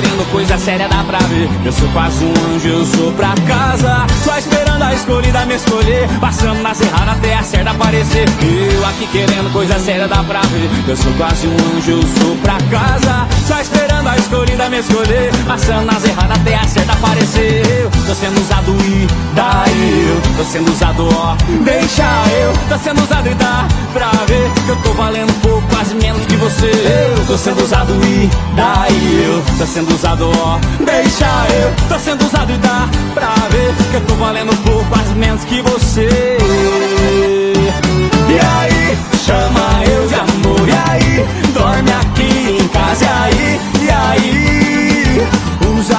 querendo coisa séria, dá pra ver. Eu sou quase um anjo, eu sou pra casa, só esperando a escolhida me escolher, passando nas erradas até a certa aparecer. Eu aqui querendo coisa séria, dá pra ver. Eu sou quase um anjo, eu sou pra casa, só esperando a escolhida me escolher, passando nas erradas até a certa aparecer. Eu tô sendo usado e daí eu tô sendo usado, ó, deixa eu. Tô sendo usado e dá pra ver que eu tô valendo um pouco, quase menos que você. Eu tô sendo usado e daí eu tô sendo usado, ó, deixa eu. Tô sendo usado e dá pra ver que eu tô valendo um pouco, quase menos que você. E aí, chama eu de amor, e aí, dorme aqui em casa, e aí, usa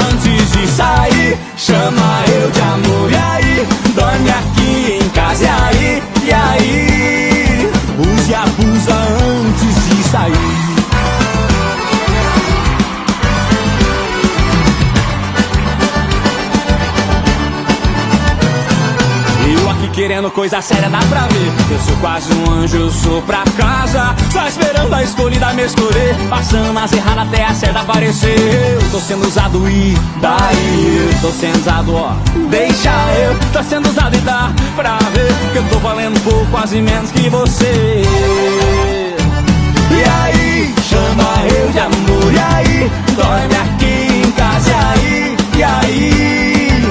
antes de sair. Chama eu de amor, e aí, dorme aqui em casa, e aí, use e abusa antes de sair. Eu aqui querendo coisa séria, dá pra ver. Eu sou quase um anjo, eu sou pra casa, só esperando a escolhida me escolher, passando nas erradas até a certa aparecer. Eu tô sendo usado e daí eu tô sendo usado, ó, deixa eu. Tô sendo usado e dá pra ver que eu tô valendo um pouco, quase menos que você. E aí, chama eu de amor, e aí, dorme aqui em casa, e aí,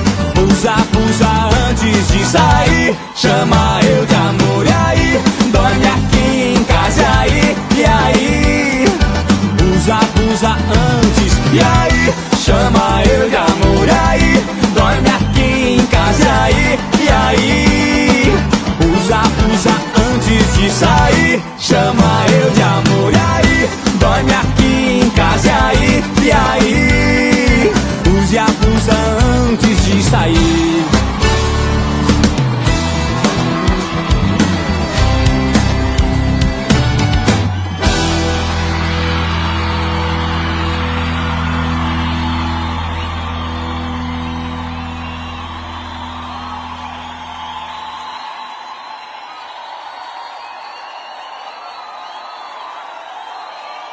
usa antes de sair. Chama eu de amor, e aí, dorme aqui em casa, e aí, usa antes. E aí, chama eu de amor, e aí, dorme aqui em casa, e aí, usa antes de sair. Chama eu de amor, e aí, dorme aqui